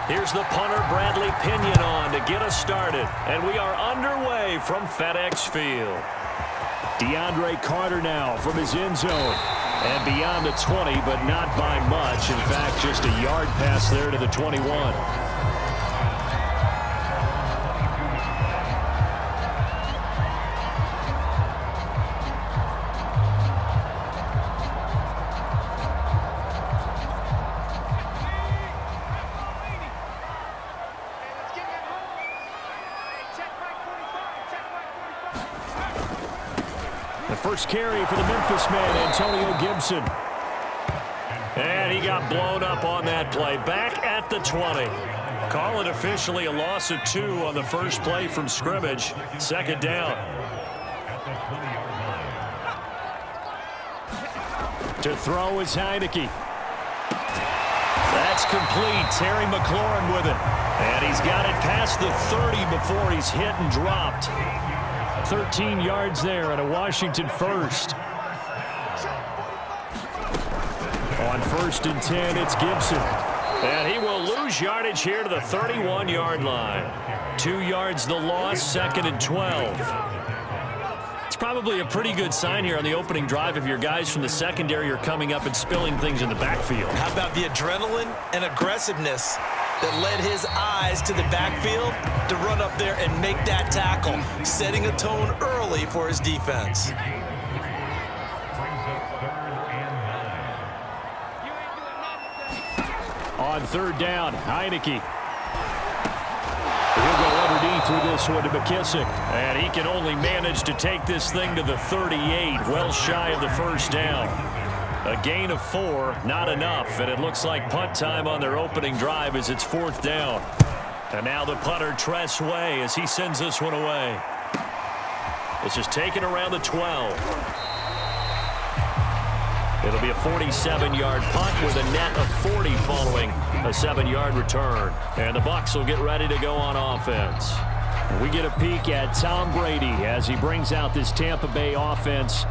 Here's the punter, Bradley Pinion, on to get us started. And we are underway from FedEx Field. DeAndre Carter now from his end zone. And beyond the 20, but not by much. In fact, just a yard pass there to the 21. First carry for the Memphis man, Antonio Gibson. And he got blown up on that play. Back at the 20. Call it officially a loss of 2 on the first play from scrimmage. Second down. To throw is Heineke. That's complete. Terry McLaurin with it. And he's got it past the 30 before he's hit and dropped. 13 yards there and a Washington first. On 1st and 10, it's Gibson. And he will lose yardage here to the 31-yard line. 2 yards the loss, 2nd and 12. It's probably a pretty good sign here on the opening drive if your guys from the secondary are coming up and spilling things in the backfield. How about the adrenaline and aggressiveness that led his eyes to the backfield to run up there and make that tackle, setting a tone early for his defense. On 3rd down, Heineke. He'll go underneath with this one to McKissick. And he can only manage to take this thing to the 38, well shy of the first down. A gain of 4, not enough, and it looks like punt time on their opening drive as it's 4th down. And now the punter, Tress Way, as he sends this one away. This is taken around the 12. It'll be a 47-yard punt with a net of 40 following a 7-yard return. And the Bucs will get ready to go on offense. We get a peek at Tom Brady as he brings out this Tampa Bay offense.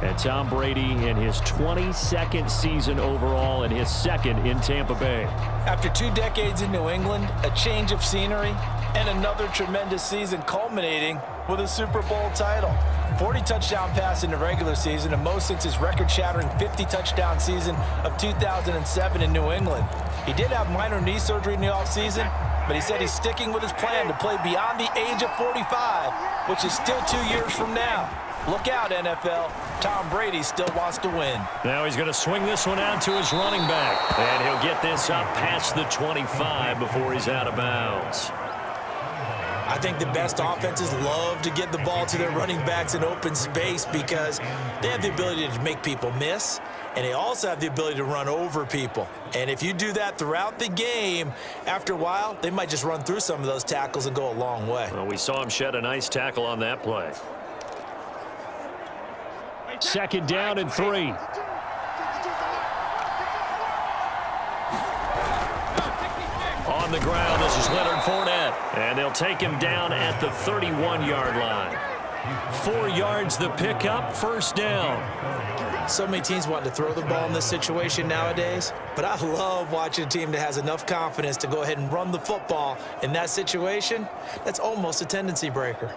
And Tom Brady in his 22nd season overall and his 2nd in Tampa Bay. After 2 decades in New England, a change of scenery, and another tremendous season culminating with a Super Bowl title. 40 touchdown pass in the regular season, and most since his record-shattering 50-touchdown season of 2007 in New England. He did have minor knee surgery in the offseason, but he said he's sticking with his plan to play beyond the age of 45, which is still 2 years from now. Look out, NFL. Tom Brady still wants to win. Now he's going to swing this one out to his running back. And he'll get this up past the 25 before he's out of bounds. I think the best offenses love to get the ball to their running backs in open space because they have the ability to make people miss, and they also have the ability to run over people. And if you do that throughout the game, after a while, they might just run through some of those tackles and go a long way. Well, we saw him shed a nice tackle on that play. 2nd down and 3. On the ground, this is Leonard Fournette. And they'll take him down at the 31-yard line. 4 yards the pickup, 1st down. So many teams want to throw the ball in this situation nowadays, but I love watching a team that has enough confidence to go ahead and run the football in that situation. That's almost a tendency breaker.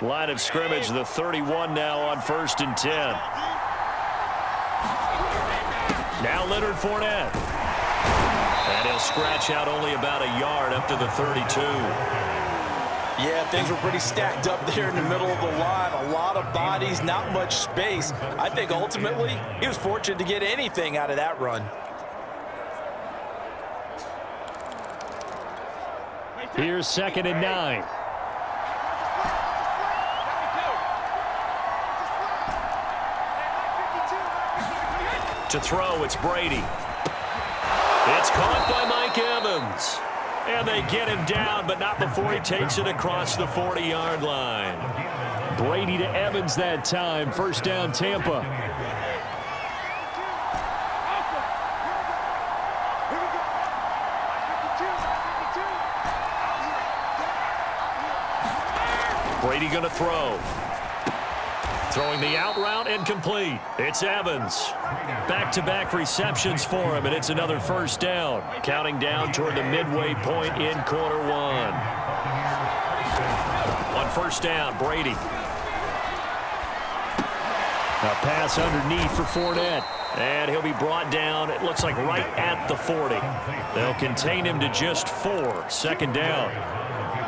Line of scrimmage, the 31 now on 1st and 10. Now Leonard Fournette. And he'll scratch out only about a yard up to the 32. Yeah, things were pretty stacked up there in the middle of the line. A lot of bodies, not much space. I think ultimately he was fortunate to get anything out of that run. Here's 2nd and 9. To throw, it's Brady. It's caught by Mike Evans. And they get him down, but not before he takes it across the 40-yard line. Brady to Evans that time. 1st down, Tampa. Brady going to throw. Throwing the out route and complete. It's Evans. Back-to-back receptions for him, and it's another first down. Counting down toward the midway point in quarter one. On first down, Brady. A pass underneath for Fournette. And he'll be brought down, it looks like right at the 40. They'll contain him to just 4. Second down.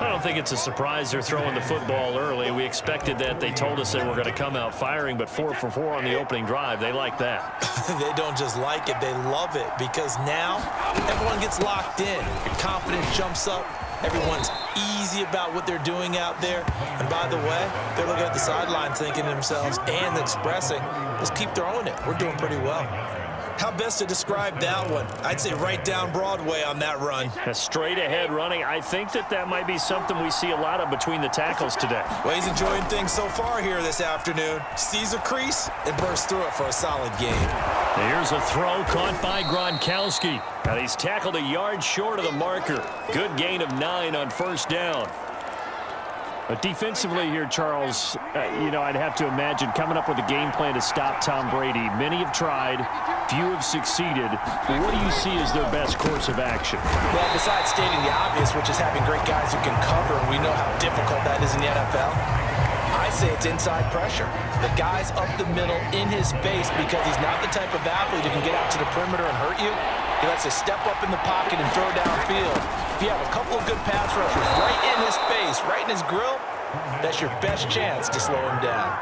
I don't think it's a surprise they're throwing the football early. We expected that. They told us they were going to come out firing, but 4 for 4 on the opening drive. They like that. They don't just like it, they love it, because now everyone gets locked in. Your confidence jumps up. Everyone's easy about what they're doing out there. And by the way, they're looking at the sideline thinking to themselves and expressing, let's keep throwing it. We're doing pretty well. How best to describe that one? I'd say right down Broadway on that run. A straight ahead running. I think that might be something we see a lot of between the tackles today. Well, he's enjoying things so far here this afternoon. Sees a crease and bursts through it for a solid game. Here's a throw caught by Gronkowski. And he's tackled a yard short of the marker. Good gain of 9 on first down. But defensively here, Charles, I'd have to imagine coming up with a game plan to stop Tom Brady. Many have tried. Few have succeeded. What do you see as their best course of action? Well, besides stating the obvious, which is having great guys who can cover, and we know how difficult that is in the NFL, I say it's inside pressure. The guy's up the middle in his face because he's not the type of athlete who can get out to the perimeter and hurt you. He lets you step up in the pocket and throw downfield. If you have a couple of good pass rushers right in his face, right in his grill, that's your best chance to slow him down.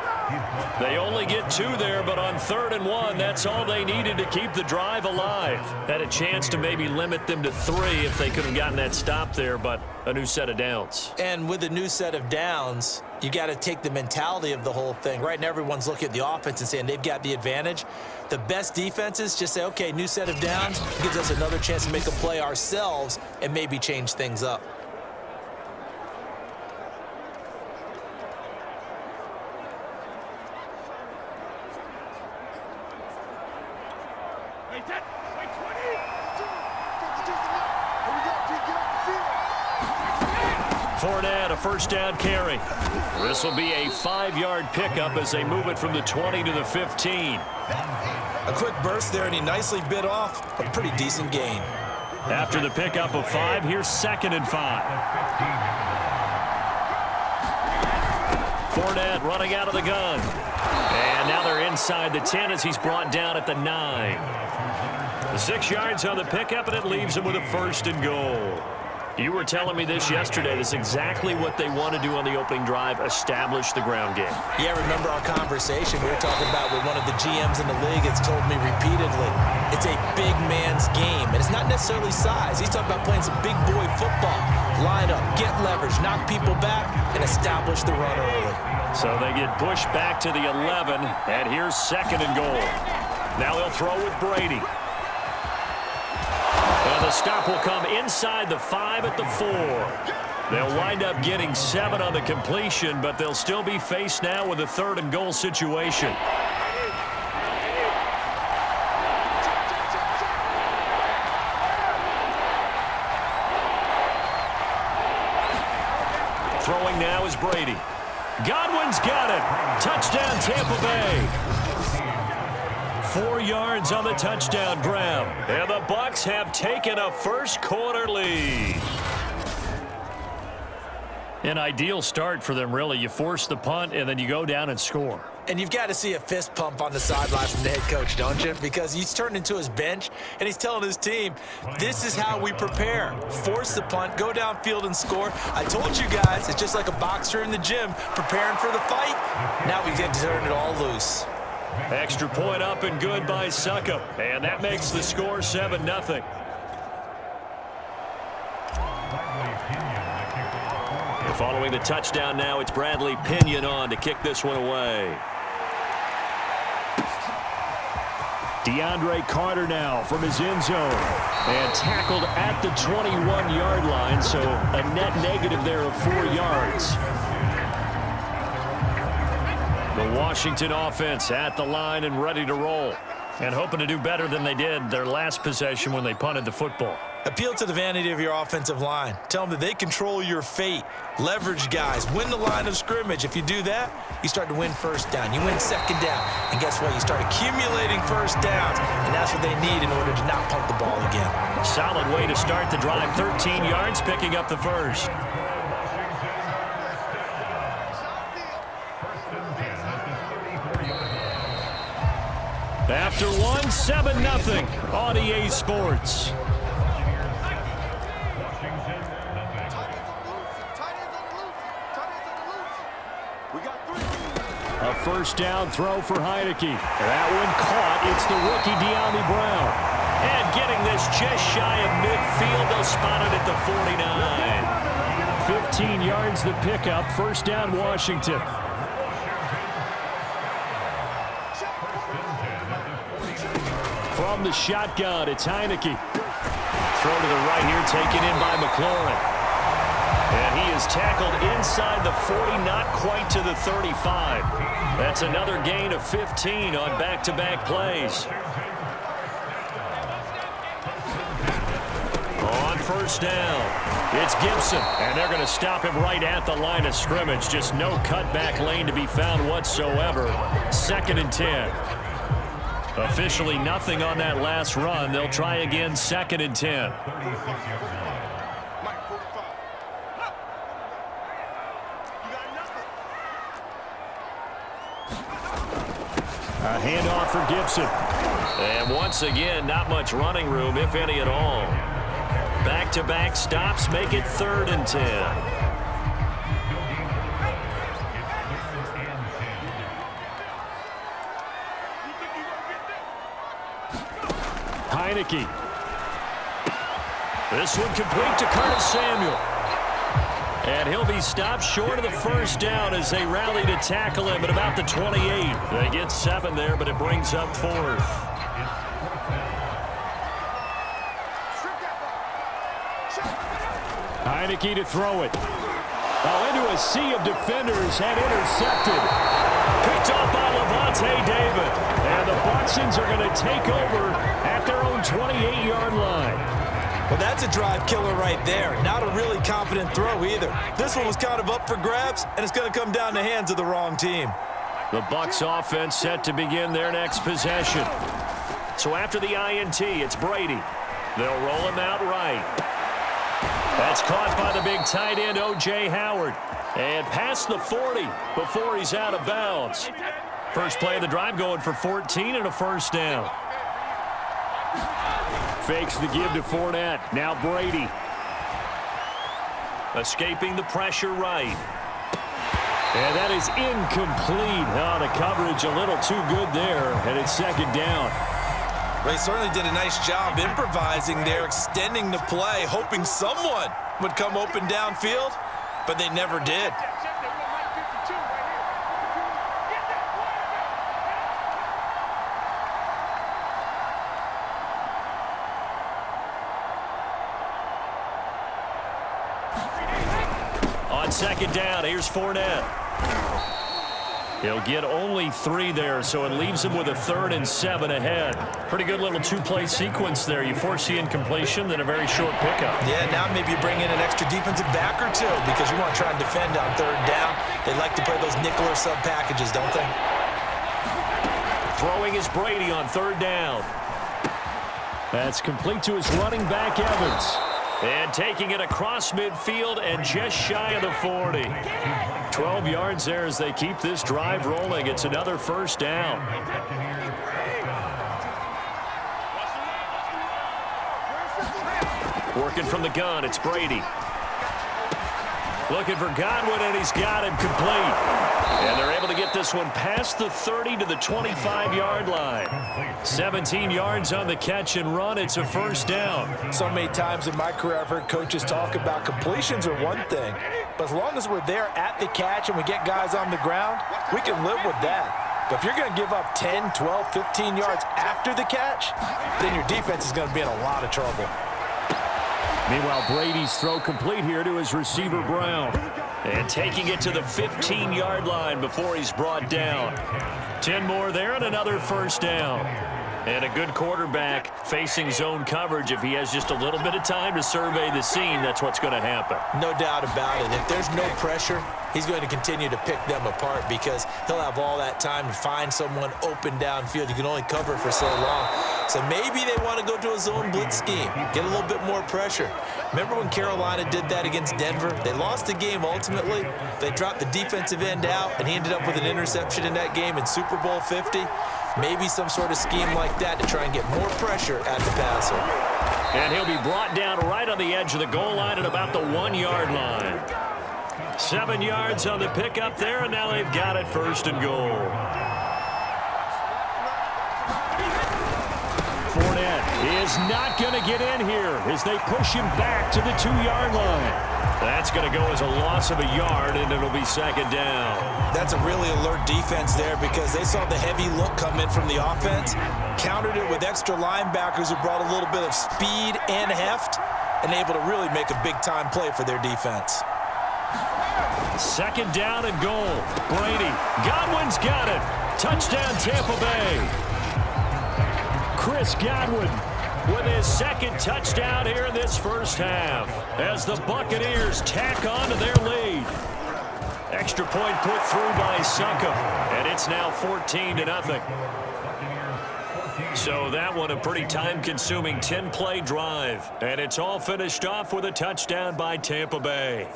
They only get 2 there, but on 3rd and 1, that's all they needed to keep the drive alive. Had a chance to maybe limit them to 3 if they could have gotten that stop there, but a new set of downs. And with a new set of downs, you got to take the mentality of the whole thing. Right now, everyone's looking at the offense and saying they've got the advantage. The best defenses just say, okay, new set of downs, gives us another chance to make a play ourselves and maybe change things up. Fournette, a first down carry. This will be a 5-yard pickup as they move it from the 20 to the 15. A quick burst there, and he nicely bit off a pretty decent gain. After the pickup of 5, here's 2nd and 5. Fournette running out of the gun. And now they're inside the 10 as he's brought down at the 9. The 6 yards on the pickup, and it leaves him with a 1st and goal. You were telling me this yesterday. This is exactly what they want to do on the opening drive, establish the ground game. Yeah, remember our conversation we were talking about with one of the GMs in the league has told me repeatedly, it's a big man's game. And it's not necessarily size. He's talking about playing some big boy football. Line up, get leverage, knock people back, and establish the run early. So they get pushed back to the 11, and here's 2nd and goal. Now they'll throw with Brady. And the stop will come inside the 5 at the 4. They'll wind up getting 7 on the completion, but they'll still be faced now with a 3rd and goal situation. Throwing now is Brady. Godwin's got it. Touchdown, Tampa Bay. 4 yards on the touchdown grab. And the Bucs have taken a first-quarter lead. An ideal start for them, really. You force the punt, and then you go down and score. And you've got to see a fist pump on the sideline from the head coach, don't you? Because he's turned into his bench, and he's telling his team, this is how we prepare. Force the punt, go downfield and score. I told you guys, it's just like a boxer in the gym preparing for the fight. Now we get to turn it all loose. Extra point up and good by Succop. And that makes the score 7-0. Following the touchdown now, it's Bradley Pinion on to kick this one away. DeAndre Carter now from his end zone. And tackled at the 21-yard line, so a net negative there of 4 yards. The Washington offense at the line and ready to roll. And hoping to do better than they did their last possession when they punted the football. Appeal to the vanity of your offensive line. Tell them that they control your fate. Leverage guys. Win the line of scrimmage. If you do that, you start to win first down. You win second down. And guess what? You start accumulating first downs. And that's what they need in order to not pump the ball again. Solid way to start the drive. 13 yards, picking up the first. After one, 7-0 on EA Sports. A first down throw for Heineke. That one caught. It's the rookie De'Ami Brown. And getting this just shy of midfield. They'll spot it at the 49. 15 yards the pickup. First down Washington. From the shotgun, it's Heineke. Throw to the right here, taken in by McLaurin. And he is tackled inside the 40, not quite to the 35. That's another gain of 15 on back-to-back plays. On first down, it's Gibson. And they're going to stop him right at the line of scrimmage. Just no cutback lane to be found whatsoever. 2nd and 10. Officially nothing on that last run. They'll try again, 2nd and 10. A handoff for Gibson. And once again, not much running room, if any at all. Back-to-back stops make it 3rd and 10. Heineke. This one complete to Curtis Samuel. And he'll be stopped short of the first down as they rally to tackle him at about the 28. They get 7 there, but it brings up 4th. Heineke to throw it. Oh, into a sea of defenders and intercepted. Picked off by Levante David. And the Buccaneers are going to take over at their own 28-yard line. Well, that's a drive killer right there. Not a really confident throw either. This one was kind of up for grabs, and it's going to come down the hands of the wrong team. The Bucs offense set to begin their next possession. So after the INT, it's Brady. They'll roll him out right. That's caught by the big tight end, O.J. Howard. And past the 40 before he's out of bounds. First play of the drive going for 14 and a first down. Fakes the give to Fournette. Now Brady. Escaping the pressure right. And that is incomplete. Oh, the coverage a little too good there. And it's 2nd down. They certainly did a nice job improvising there, extending the play, hoping someone would come open downfield, but they never did. On 2nd down, here's Fournette. He'll get only 3 there, so it leaves him with a 3rd and 7 ahead. Pretty good little 2-play sequence there. You force the incompletion, then a very short pickup. Yeah, now maybe you bring in an extra defensive back or two because you want to try and defend on 3rd down. They like to play those nickel or sub packages, don't they? Throwing is Brady on 3rd down. That's complete to his running back, Evans. And taking it across midfield and just shy of the 40. 12 yards there as they keep this drive rolling. It's another first down. Working from the gun, it's Brady. Looking for Godwin, and he's got him complete. And they're able to get this one past the 30 to the 25-yard line. 17 yards on the catch and run. It's a first down. So many times in my career I've heard coaches talk about completions are one thing, but as long as we're there at the catch and we get guys on the ground, we can live with that. But if you're going to give up 10, 12, 15 yards after the catch, then your defense is going to be in a lot of trouble. Meanwhile, Brady's throw complete here to his receiver, Brown. And taking it to the 15-yard line before he's brought down. 10 more there and another first down. And a good quarterback facing zone coverage, if he has just a little bit of time to survey the scene, that's what's going to happen. No doubt about it. If there's no pressure, he's going to continue to pick them apart because he'll have all that time to find someone open downfield. You can only cover for so long. So maybe they want to go to a zone blitz scheme, get a little bit more pressure. Remember when Carolina did that against Denver? They lost the game ultimately. They dropped the defensive end out, and he ended up with an interception in that game in Super Bowl 50. Maybe some sort of scheme like that to try and get more pressure at the passer. And he'll be brought down right on the edge of the goal line at about the 1-yard line. 7 yards on the pickup there, and now they've got it first and goal. Fournette is not going to get in here as they push him back to the 2-yard line. That's going to go as a loss of a yard, and it'll be second down. That's a really alert defense there because they saw the heavy look come in from the offense, countered it with extra linebackers who brought a little bit of speed and heft, and able to really make a big-time play for their defense. Second down and goal. Brady. Godwin's got it. Touchdown, Tampa Bay. Chris Godwin with his second touchdown here in this first half as the Buccaneers tack on to their lead. Extra point put through by Succop, and it's now 14-0. So that one a pretty time-consuming 10-play drive, and it's all finished off with a touchdown by Tampa Bay.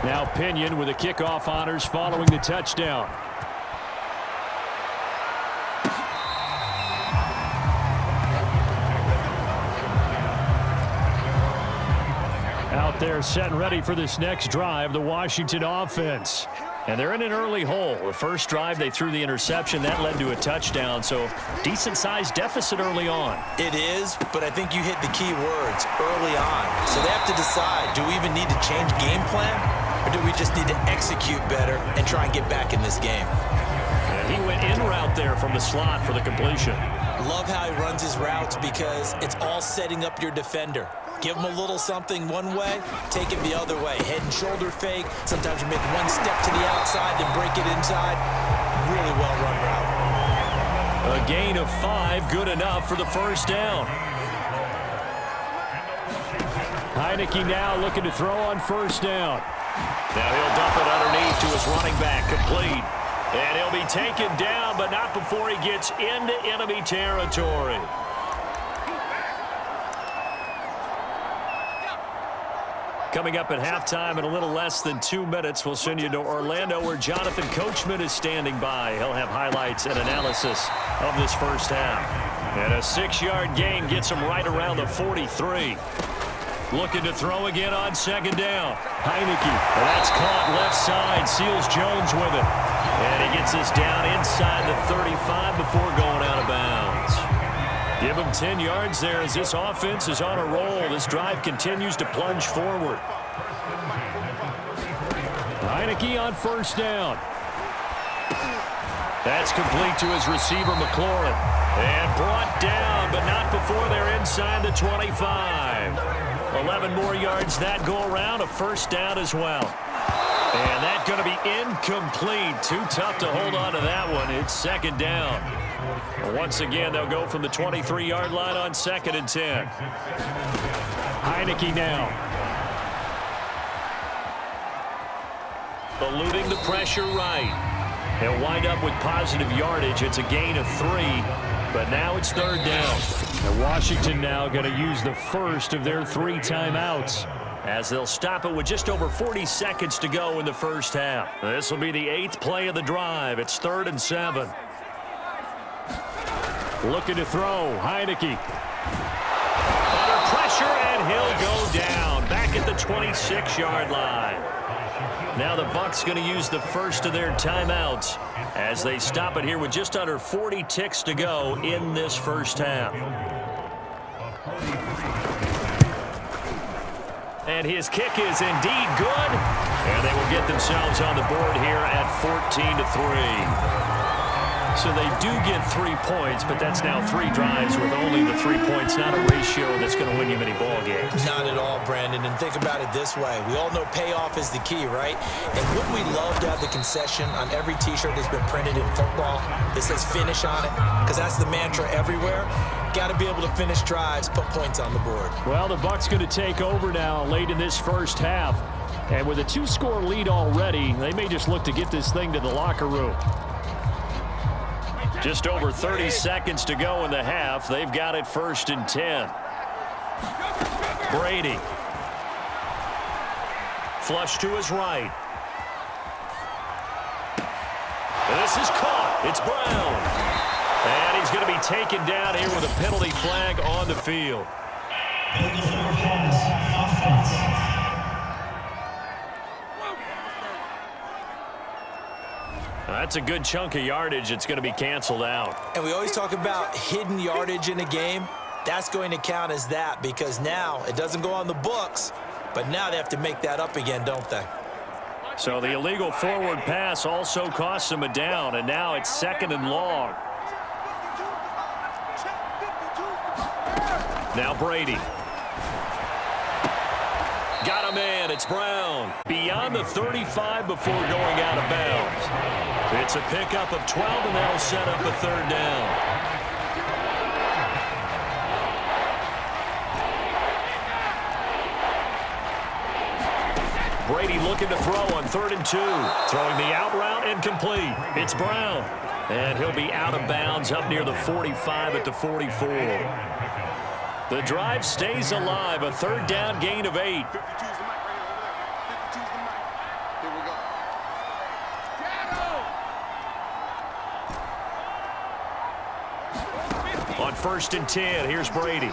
Now Pinion with the kickoff honors following the touchdown. Out there set and ready for this next drive, the Washington offense. And they're in an early hole. The first drive, they threw the interception. That led to a touchdown, so decent-sized deficit early on. It is, but I think you hit the key words, early on. So they have to decide, do we even need to change game plan, or do we just need to execute better and try and get back in this game? And he went in route there from the slot for the completion. Love how he runs his routes because it's all setting up your defender. Give him a little something one way, take it the other way. Head and shoulder fake. Sometimes you make one step to the outside, then break it inside. Really well-run route. A gain of 5, good enough for the first down. Heineke now looking to throw on first down. Now he'll dump it underneath to his running back, complete. And he'll be taken down, but not before he gets into enemy territory. Coming up at halftime in a little less than 2 minutes, we'll send you to Orlando where Jonathan Coachman is standing by. He'll have highlights and analysis of this first half. And a 6-yard gain gets him right around the 43. Looking to throw again on second down. Heineke. That's caught left side. Seals Jones with it. And he gets us down inside the 35 before going out of bounds. Give him 10 yards there as this offense is on a roll. This drive continues to plunge forward. Heineke on first down. That's complete to his receiver, McLaurin. And brought down, but not before they're inside the 25. 11 more yards that go around, a first down as well. And that's going to be incomplete. Too tough to hold on to that one. It's second down. Once again, they'll go from the 23-yard line on 2nd and 10. Heineke now. Eluding the pressure right. He'll wind up with positive yardage. It's a gain of 3, but now it's third down. And Washington now going to use the first of their 3 timeouts, as they'll stop it with just over 40 seconds to go in the first half. This will be the 8th play of the drive. It's 3rd and 7. Looking to throw. Heineke. Under pressure, and he'll go down. Back at the 26-yard line. Now the Bucs going to use the first of their timeouts as they stop it here with just under 40 ticks to go in this first half. And his kick is indeed good. And they will get themselves on the board here at 14-3. So they do get 3 points, but that's now 3 drives with only the 3 points. Not a ratio that's going to win you many ball games. Not at all, Brandon. And think about it this way. We all know payoff is the key, right? And wouldn't we love to have the concession on every T-shirt that's been printed in football that says finish on it? Because that's the mantra everywhere. Got to be able to finish drives, put points on the board. Well, the Bucs going to take over now late in this first half. And with a 2-score lead already, they may just look to get this thing to the locker room. Just over 30 seconds to go in the half. They've got it 1st and 10. Brady. Flush to his right. This is caught. It's Brown. And he's going to be taken down here with a penalty flag on the field. That's a good chunk of yardage. It's going to be canceled out. And we always talk about hidden yardage in a game. That's going to count as that because now it doesn't go on the books, but now they have to make that up again, don't they? So the illegal forward pass also costs them a down, and now it's 2nd and long. Now Brady. Got him in. It's Brown. Beyond the 35 before going out of bounds. It's a pickup of 12, and that'll set up a 3rd down. Brady looking to throw on 3rd and 2. Throwing the out route and complete. It's Brown. And he'll be out of bounds up near the 45 at the 44. The drive stays alive. A 3rd down gain of 8. On 1st and 10, here's Brady.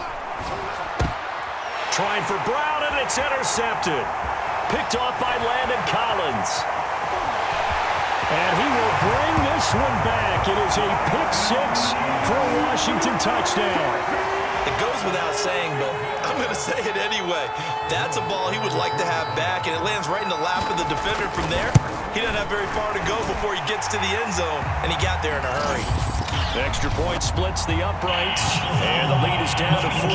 Trying for Brown, and it's intercepted. Picked off by Landon Collins. And he will bring this one back. It is a pick-6 for a Washington touchdown. It goes without saying, but I'm going to say it anyway. That's a ball he would like to have back, and it lands right in the lap of the defender from there. He doesn't have very far to go before he gets to the end zone, and he got there in a hurry. The extra point splits the uprights, and the lead is down to 4.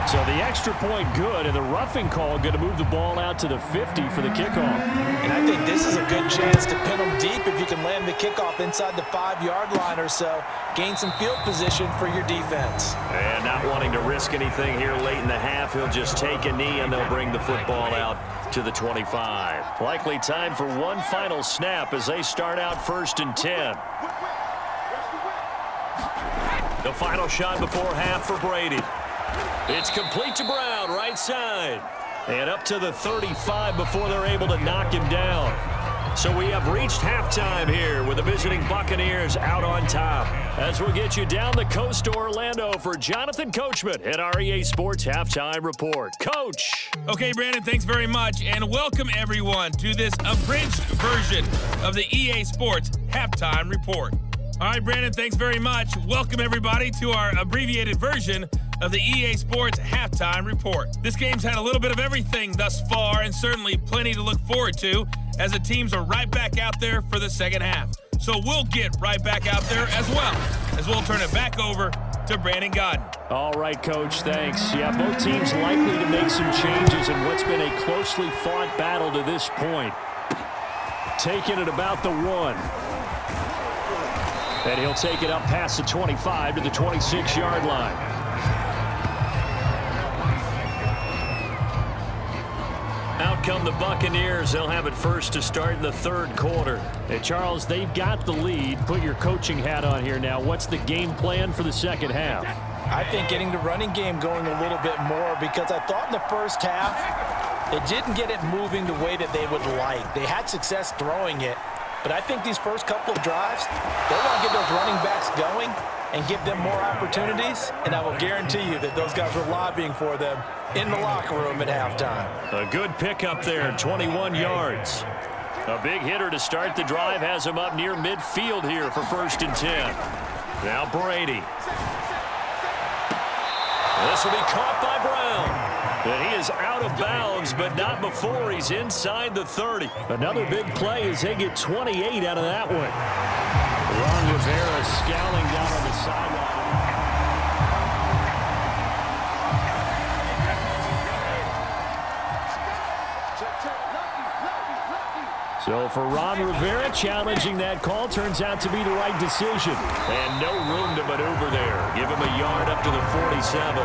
So the extra point good, and the roughing call going to move the ball out to the 50 for the kickoff. And I think this is a good chance to pin them deep if you can land the kickoff inside the 5-yard line or so. Gain some field position for your defense. And not wanting to risk anything here late in the half, he'll just take a knee, and they'll bring the football out to the 25. Likely time for one final snap as they start out 1st and 10. The final shot before half for Brady. It's complete to Brown, right side. And up to the 35 before they're able to knock him down. So we have reached halftime here with the visiting Buccaneers out on top. As we'll get you down the coast to Orlando for Jonathan Coachman at our EA Sports Halftime Report. Coach. Okay, Brandon, thanks very much. And welcome, everyone, to this abridged version of the EA Sports Halftime Report. All right, Brandon, thanks very much. Welcome, everybody, to our abbreviated version of the EA Sports Halftime Report. This game's had a little bit of everything thus far, and certainly plenty to look forward to, as the teams are right back out there for the second half. So we'll get right back out there as well, as we'll turn it back over to Brandon Godden. All right, Coach, thanks. Yeah, both teams likely to make some changes in what's been a closely fought battle to this point. Taking it about the 1. And he'll take it up past the 25 to the 26-yard line. Out come the Buccaneers. They'll have it first to start in the third quarter. And Charles, they've got the lead. Put your coaching hat on here now. What's the game plan for the second half? I think getting the running game going a little bit more, because I thought in the first half they didn't get it moving the way that they would like. They had success throwing it, but I think these first couple of drives, they want to get those running backs going and give them more opportunities, and I will guarantee you that those guys were lobbying for them in the locker room at halftime. A good pickup there, 21 yards. A big hitter to start the drive has him up near midfield here for 1st and 10. Now Brady. This will be caught by Brown. And he is out of bounds, but not before he's inside the 30. Another big play as they get 28 out of that one. Ron Rivera scowling down on the sideline. So for Ron Rivera, challenging that call turns out to be the right decision. And no room to maneuver there. Give him a yard up to the 47.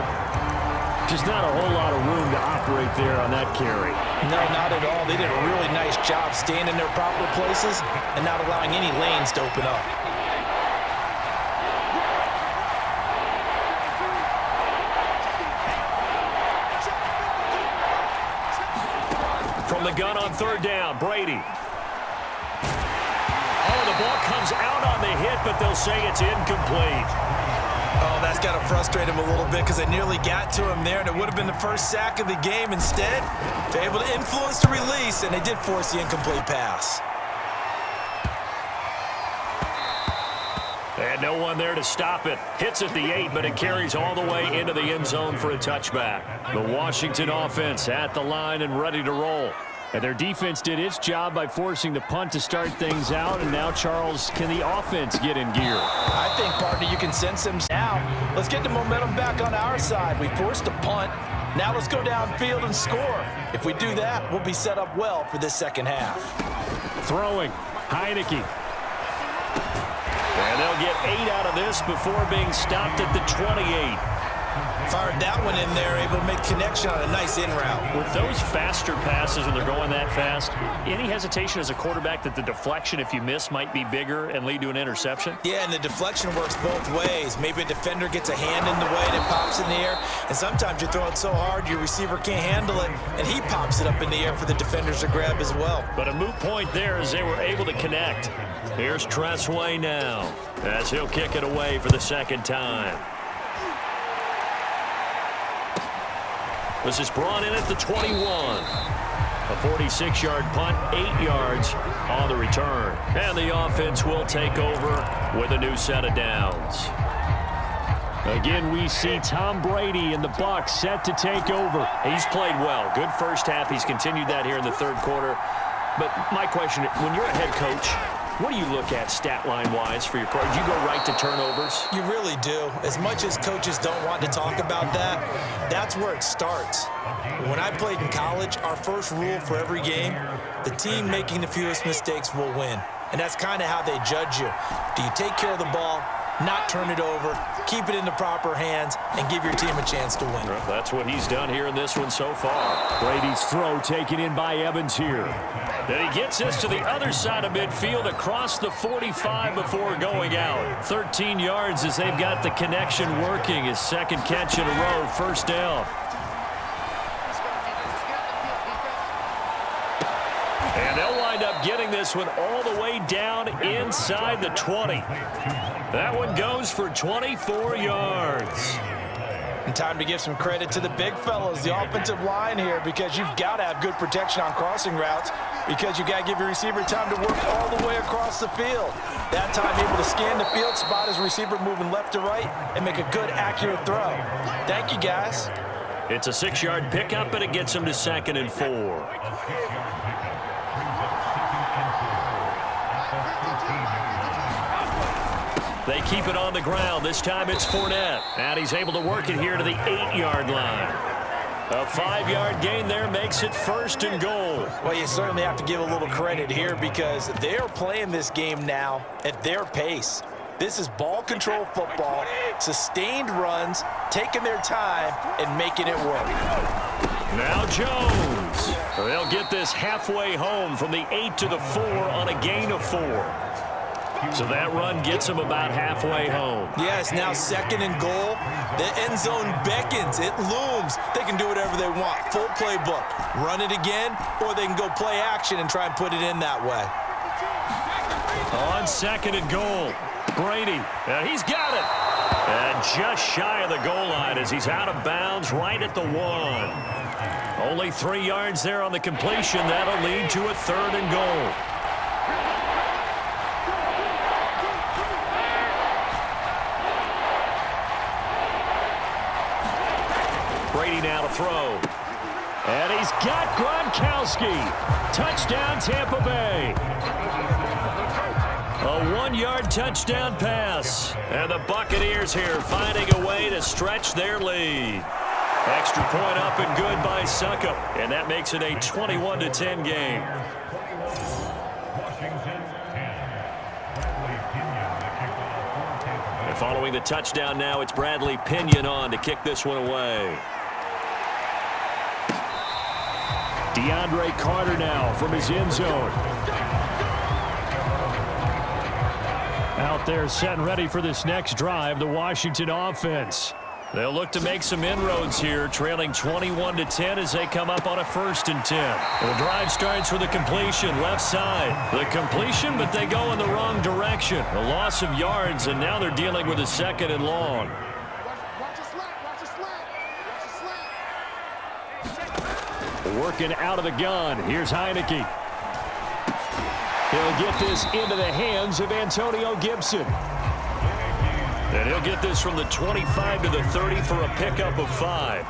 Just not a whole lot of room to operate there on that carry. No, not at all. They did a really nice job staying in their proper places and not allowing any lanes to open up. From the gun on 3rd down, Brady. Oh, the ball comes out on the hit, but they'll say it's incomplete. Oh, that's got to frustrate him a little bit, because they nearly got to him there, and it would have been the first sack of the game. Instead, they're able to influence the release, and they did force the incomplete pass. And no one there to stop it. Hits at the 8, but it carries all the way into the end zone for a touchback. The Washington offense at the line and ready to roll. And their defense did its job by forcing the punt to start things out. And now, Charles, can the offense get in gear? I think, partner, you can sense them now. Let's get the momentum back on our side. We forced a punt. Now let's go downfield and score. If we do that, we'll be set up well for this second half. Throwing. Heineke. And they'll get 8 out of this before being stopped at the 28. Fired that one in there, able to make connection on a nice in route. With those faster passes and they're going that fast, any hesitation as a quarterback that the deflection, if you miss, might be bigger and lead to an interception? Yeah, and the deflection works both ways. Maybe a defender gets a hand in the way and it pops in the air, and sometimes you throw it so hard your receiver can't handle it, and he pops it up in the air for the defenders to grab as well. But a moot point there as they were able to connect. Here's Tressway now as he'll kick it away for the second time. This is brought in at the 21. A 46-yard punt, 8 yards on the return. And the offense will take over with a new set of downs. Again, we see Tom Brady and the Bucs set to take over. He's played well. Good first half. He's continued that here in the third quarter. But my question, when you're a head coach, what do you look at stat line-wise for your coach? Do you go right to turnovers? You really do. As much as coaches don't want to talk about that, that's where it starts. When I played in college, our first rule for every game, the team making the fewest mistakes will win. And that's kind of how they judge you. Do you take care of the ball? not turn it over, keep it in the proper hands, and give your team a chance to win. Well, that's what he's done here in this one so far. Brady's throw taken in by Evans here. Then he gets this to the other side of midfield across the 45 before going out. 13 yards as they've got the connection working. His second catch in a row, first down. And they'll wind up getting this one all the way down inside the 20. That one goes for 24 yards. And time to give some credit to the big fellas, the offensive line here, because you've got to have good protection on crossing routes, because you've got to give your receiver time to work all the way across the field. That time able to scan the field, spot his receiver moving left to right, and make a good, accurate throw. Thank you, guys. It's a 6-yard pickup, and it gets him to 2nd and 4. They keep it on the ground. This time it's Fournette. And he's able to work it here to the 8-yard line. A 5-yard gain there makes it 1st and goal. Well, you certainly have to give a little credit here because they're playing this game now at their pace. This is ball control football, sustained runs, taking their time, and making it work. Now Jones. They'll get this halfway home from the 8 to the 4 on a gain of 4. So that run gets them about halfway home. Yes, now 2nd and goal. The end zone beckons. It looms. They can do whatever they want. Full playbook. Run it again, or they can go play action and try and put it in that way. On 2nd and goal. Brady. And he's got it. And just shy of the goal line as he's out of bounds right at the 1. Only 3 yards there on the completion. That'll lead to a 3rd and goal. Brady now to throw. And he's got Gronkowski. Touchdown, Tampa Bay. A 1-yard touchdown pass. And the Buccaneers here finding a way to stretch their lead. Extra point up and good by Succop. And that makes it a 21-10 game. And following the touchdown now, it's Bradley Pinion on to kick this one away. DeAndre Carter now from his end zone. Out there set and ready for this next drive, the Washington offense. They'll look to make some inroads here, trailing 21-10 as they come up on a 1st and 10. The drive starts with a completion, left side. The completion, but they go in the wrong direction. A loss of yards, and now they're dealing with a 2nd and long. Working out of the gun. Here's Heineke. He'll get this into the hands of Antonio Gibson. And he'll get this from the 25 to the 30 for a pickup of 5.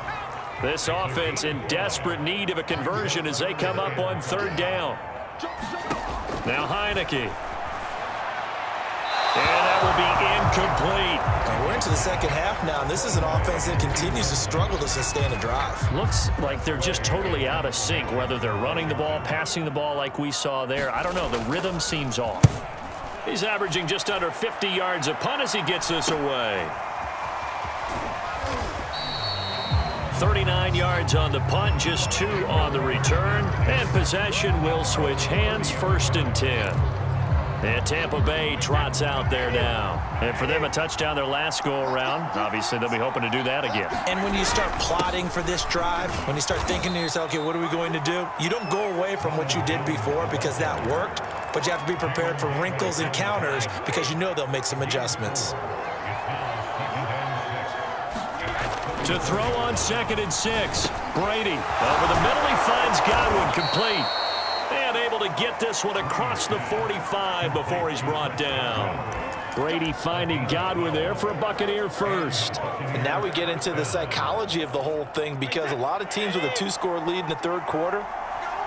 This offense in desperate need of a conversion as they come up on 3rd down. Now Heineke. And that will be incomplete. And we're into the 2nd half now, and this is an offense that continues to struggle to sustain a drive. Looks like they're just totally out of sync, whether they're running the ball, passing the ball like we saw there. I don't know. The rhythm seems off. He's averaging just under 50 yards a punt as he gets this away. 39 yards on the punt, just 2 on the return. And possession will switch hands, 1st and 10. And Tampa Bay trots out there now. And for them, a touchdown their last go-around. Obviously, they'll be hoping to do that again. And when you start plotting for this drive, when you start thinking to yourself, okay, what are we going to do? You don't go away from what you did before because that worked, but you have to be prepared for wrinkles and counters because you know they'll make some adjustments. To throw on 2nd and 6. Brady over the middle. He finds Godwin complete. And able to get this one across the 45 before he's brought down. Brady finding Godwin there for a Buccaneer first. And now we get into the psychology of the whole thing because a lot of teams with a 2-score lead in the 3rd quarter,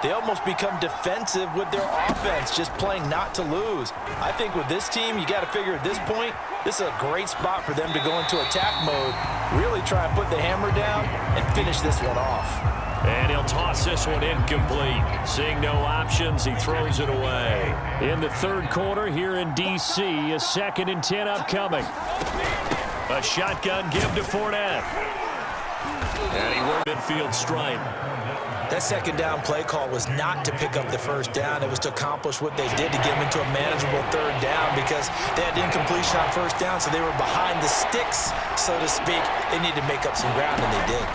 they almost become defensive with their offense, just playing not to lose. I think with this team, you got to figure at this point, this is a great spot for them to go into attack mode, really try and put the hammer down and finish this one off. And he'll toss this one incomplete. Seeing no options, he throws it away. In the third quarter here in D.C., a 2nd and 10 upcoming. A shotgun give to Fournette. And he worked midfield stripe. That second down play call was not to pick up the first down. It was to accomplish what they did to get them into a manageable third down because they had incompletion on first down, so they were behind the sticks, so to speak. They needed to make up some ground, and they did.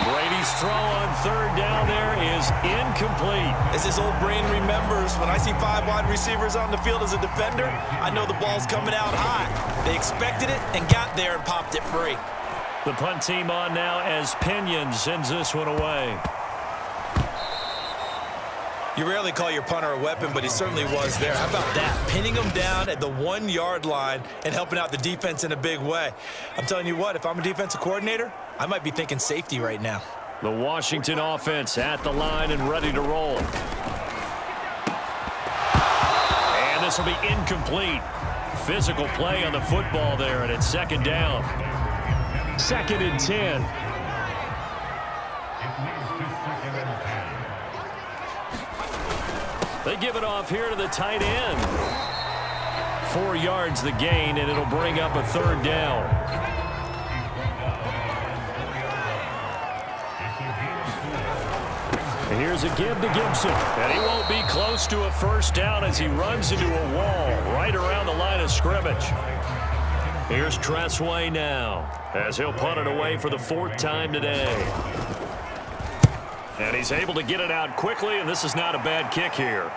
Brady's throw on third down there is incomplete. As his old brain remembers, when I see 5 wide receivers on the field as a defender, I know the ball's coming out high. They expected it and got there and popped it free. The punt team on now as Pinion sends this one away. You rarely call your punter a weapon, but he certainly was there. How about that? Pinning him down at the 1-yard line and helping out the defense in a big way. I'm telling you what, if I'm a defensive coordinator, I might be thinking safety right now. The Washington offense at the line and ready to roll. And this will be incomplete. Physical play on the football there, and it's 2nd down. 2nd and 10. They give it off here to the tight end. 4 yards the gain, and it'll bring up a 3rd down. And here's a give to Gibson. And he won't be close to a first down as he runs into a wall right around the line of scrimmage. Here's Tressway now as he'll punt it away for the 4th time today. And he's able to get it out quickly, and this is not a bad kick here.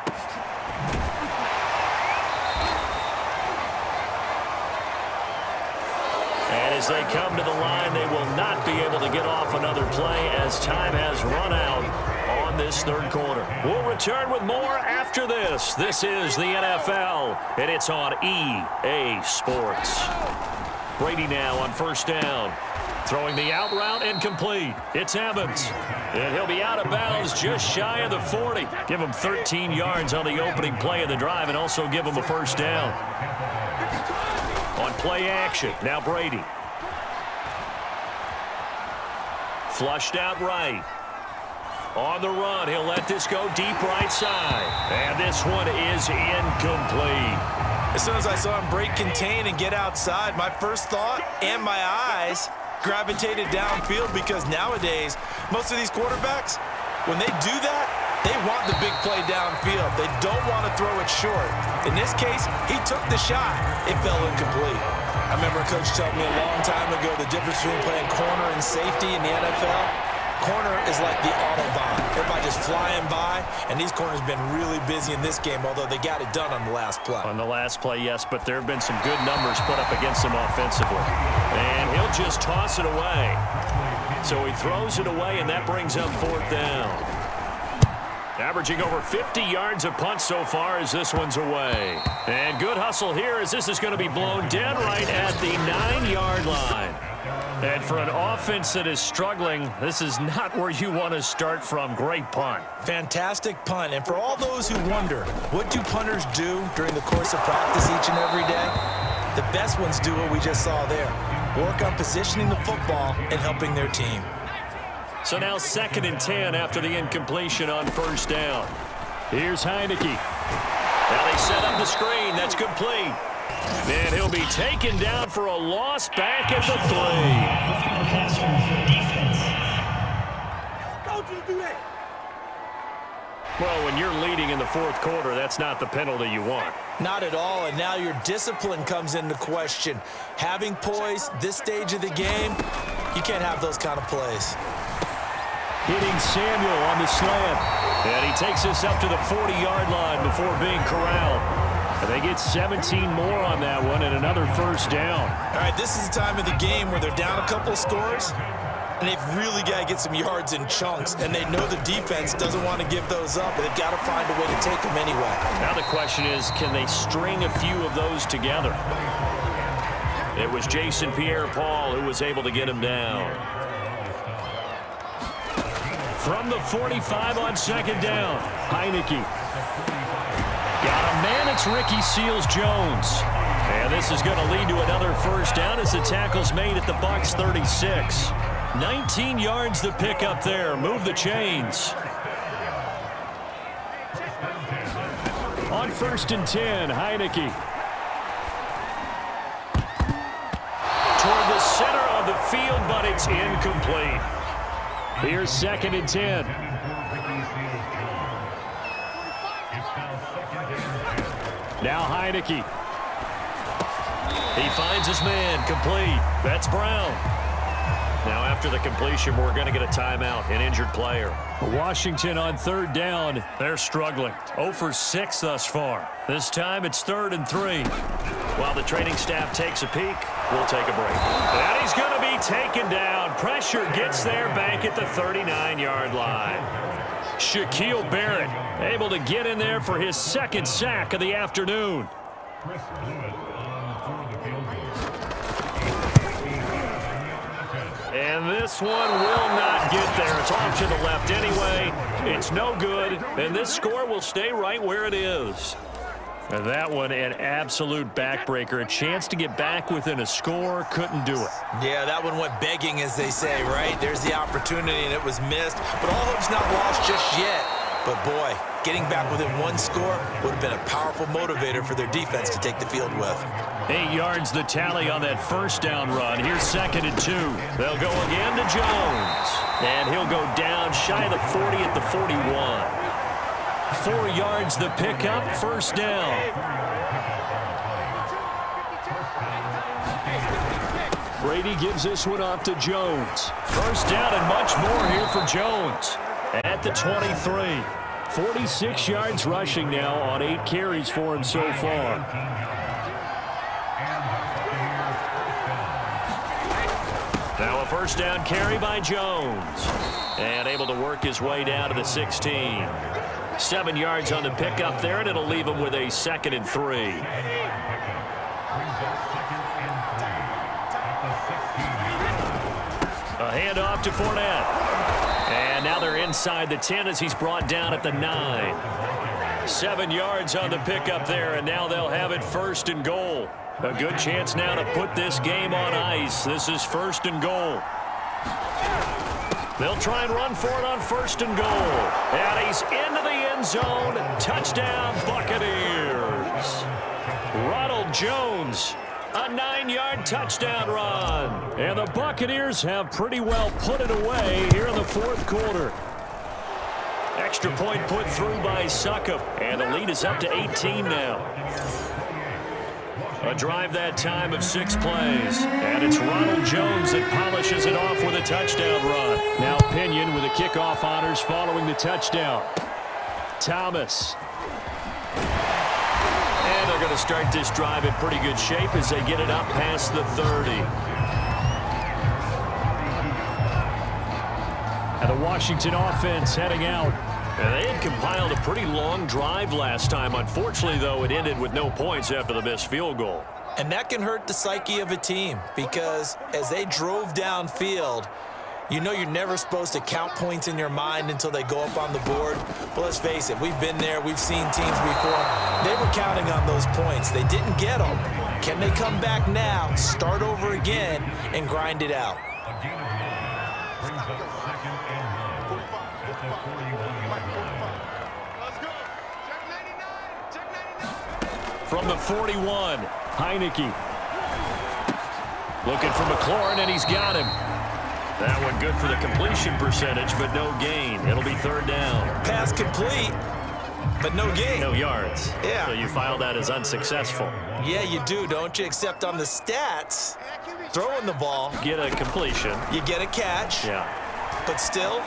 And as they come to the line, they will not be able to get off another play as time has run out on this 3rd quarter. We'll return with more after this. This is the NFL, and it's on EA Sports. Brady now on 1st down. Throwing the out route incomplete. It's Evans. And he'll be out of bounds just shy of the 40. Give him 13 yards on the opening play of the drive and also give him a first down. On play action, now Brady. Flushed out right. On the run, he'll let this go deep right side. And this one is incomplete. As soon as I saw him break contain and get outside, my first thought and my eyes gravitated downfield because nowadays, most of these quarterbacks, when they do that, they want the big play downfield. They don't want to throw it short. In this case, he took the shot. It fell incomplete. I remember a coach telling me a long time ago the difference between playing corner and safety in the NFL. Corner is like the Autobahn. Everybody just flying by, and these corners have been really busy in this game, although they got it done on the last play. On the last play, yes, but there have been some good numbers put up against him offensively. And he'll just toss it away. So he throws it away, and that brings up 4th down. Averaging over 50 yards a punt so far as this one's away. And good hustle here as this is going to be blown dead right at the 9-yard line. And for an offense that is struggling, this is not where you want to start from. Great punt. Fantastic punt. And for all those who wonder, what do punters do during the course of practice each and every day? The best ones do what we just saw there. Work on positioning the football and helping their team. So now 2nd and 10 after the incompletion on 1st down. Here's Heineke. Now they set up the screen. That's complete. And he'll be taken down for a loss back at the 3. Well, when you're leading in the 4th quarter, that's not the penalty you want. Not at all, and now your discipline comes into question. Having poise this stage of the game, you can't have those kind of plays. Hitting Samuel on the slant. And he takes this up to the 40-yard line before being corralled. And they get 17 more on that one and another first down. All right, this is the time of the game where they're down a couple of scores, and they've really got to get some yards in chunks, and they know the defense doesn't want to give those up, but they've got to find a way to take them anyway. Now the question is, can they string a few of those together? It was Jason Pierre-Paul who was able to get him down. From the 45 on second down, Heineke. Got a man, it's Ricky Seals-Jones. And this is going to lead to another first down as the tackle's made at the Bucs 36. 19 yards to pick up there. Move the chains. On 1st and 10, Heineke. Toward the center of the field, but it's incomplete. Here's 2nd and 10. Now Heineke. He finds his man, complete. That's Brown. Now after the completion, we're going to get a timeout, an injured player. Washington on 3rd down. They're struggling. 0 for 6 thus far. This time it's 3rd and 3. While the training staff takes a peek, we'll take a break. And he's going to be taken down. Pressure gets there back at the 39-yard line. Shaquille Barrett able to get in there for his 2nd sack of the afternoon. And this one will not get there. It's off to the left anyway. It's no good. And this score will stay right where it is. And that one, an absolute backbreaker. A chance to get back within a score. Couldn't do it. Yeah, that one went begging, as they say, right? There's the opportunity, and it was missed. But all hope's not lost just yet. But, boy, getting back within 1 score would have been a powerful motivator for their defense to take the field with. 8 yards the tally on that 1st down run. Here's 2nd and 2. They'll go again to Jones. And he'll go down shy of the 40 at the 41. 4 yards the pickup, 1st down. Brady gives this one off to Jones. 1st down and much more here for Jones. At the 23. 46 yards rushing now on 8 carries for him so far. Now a 1st down carry by Jones. And able to work his way down to the 16. 7 yards on the pickup there, and it'll leave him with a 2nd and 3. A handoff to Fournette. And now they're inside the 10 as he's brought down at the 9. 7 yards on the pickup there, and now they'll have it 1st and goal. A good chance now to put this game on ice. This is 1st and goal. They'll try and run for it on 1st and goal. And he's into the end zone. Touchdown, Buccaneers. Ronald Jones, a 9-yard touchdown run. And the Buccaneers have pretty well put it away here in the 4th quarter. Extra point put through by Succop. And the lead is up to 18 now. A drive that time of 6 plays. And it's Ronald Jones that polishes it off with a touchdown run. Now Pinion with the kickoff honors following the touchdown. Thomas. And they're going to start this drive in pretty good shape as they get it up past the 30. And the Washington offense heading out. And they had compiled a pretty long drive last time. Unfortunately, though, it ended with no points after the missed field goal. And that can hurt the psyche of a team because as they drove downfield, you know you're never supposed to count points in your mind until they go up on the board. But let's face it, we've been there. We've seen teams before. They were counting on those points. They didn't get them. Can they come back now, start over again, and grind it out? From the 41, Heineke. Looking for McLaurin, and he's got him. That one good for the completion percentage, but no gain. It'll be 3rd down. Pass complete, but no gain. No yards. Yeah. So you file that as unsuccessful. Yeah, you do, don't you? Except on the stats, throwing the ball. Get a completion. You get a catch. Yeah. But still,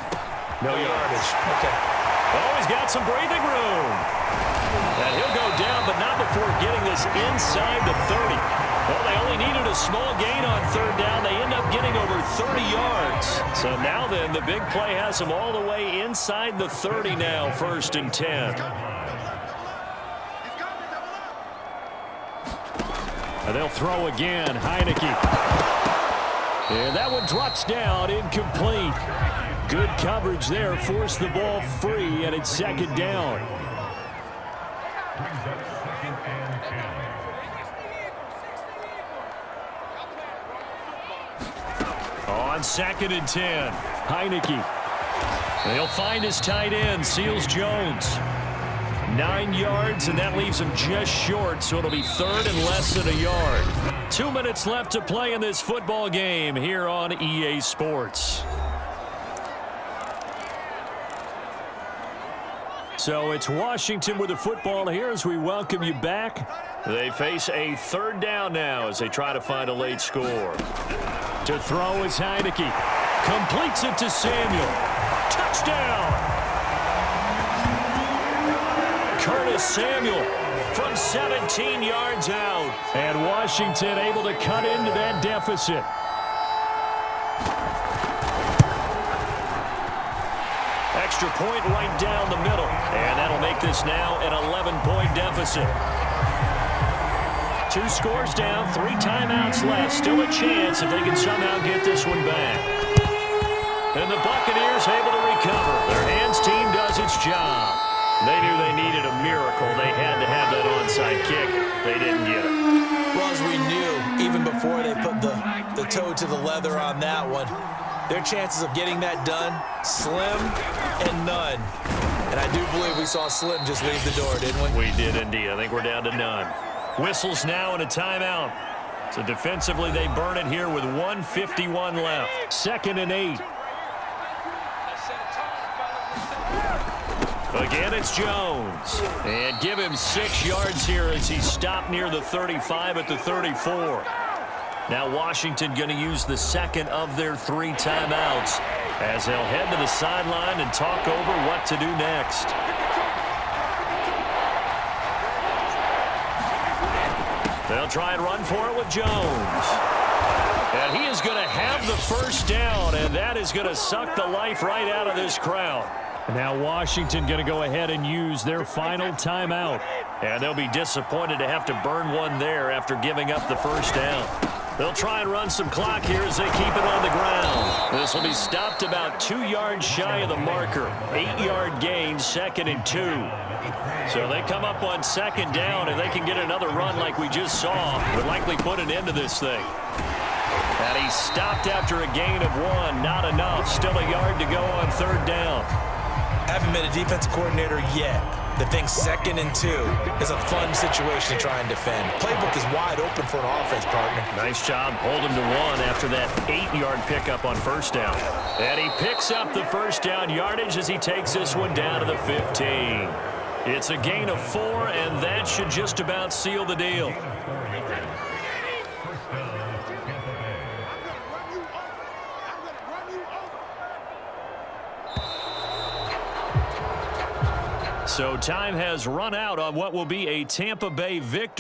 no yardage. Okay. Oh, he's got some breathing room. And he'll go down, but not before getting this inside the 30. Well, they only needed a small gain on 3rd down. They end up getting over 30 yards. So now then, the big play has them all the way inside the 30 now, 1st and 10. And they'll throw again, Heineke. And that one drops down, incomplete. Good coverage there. Forced the ball free, and it's second down. On second and 10, Heineke. They'll find his tight end, Seals Jones. 9 yards, and that leaves him just short, so it'll be third and less than a yard. 2 minutes left to play in this football game here on EA Sports. So it's Washington with the football here as we welcome you back. They face a third down now as they try to find a late score. To throw is Heineke. Completes it to Samuel. Touchdown! Curtis Samuel from 17 yards out. And Washington able to cut into that deficit. Extra point right down the middle. And that'll make this now an 11-point deficit. 2 scores down, 3 timeouts left. Still a chance if they can somehow get this one back. And the Buccaneers able to recover. Their hands team does its job. They knew they needed a miracle. They had to have that onside kick. They didn't get it. Well, as we knew, even before they put the toe to the leather on that one, their chances of getting that done, slim and none. And I do believe we saw Slim just leave the door, didn't we? We did indeed. I think we're down to none. Whistles now and a timeout. So defensively, they burn it here with 1:51 left. Second and 8. Again, it's Jones. And give him 6 yards here as he stopped near the 35 at the 34. Now Washington going to use the second of their 3 timeouts as they'll head to the sideline and talk over what to do next. They'll try and run for it with Jones. And he is going to have the first down, and that is going to suck the life right out of this crowd. Now Washington going to go ahead and use their final timeout. And they'll be disappointed to have to burn one there after giving up the first down. They'll try and run some clock here as they keep it on the ground. This will be stopped about 2 yards shy of the marker. 8-yard gain, second and 2. So they come up on second down, and they can get another run like we just saw. Would likely put an end to this thing. And he stopped after a gain of 1. Not enough. Still a yard to go on third down. Haven't been a defensive coordinator yet that thinks second and 2 is a fun situation to try and defend. Playbook is wide open for an offense, partner. Nice job holding to 1 after that 8-yard pickup on first down. And he picks up the first down yardage as he takes this one down to the 15. It's a gain of 4, and that should just about seal the deal. So time has run out on what will be a Tampa Bay victory.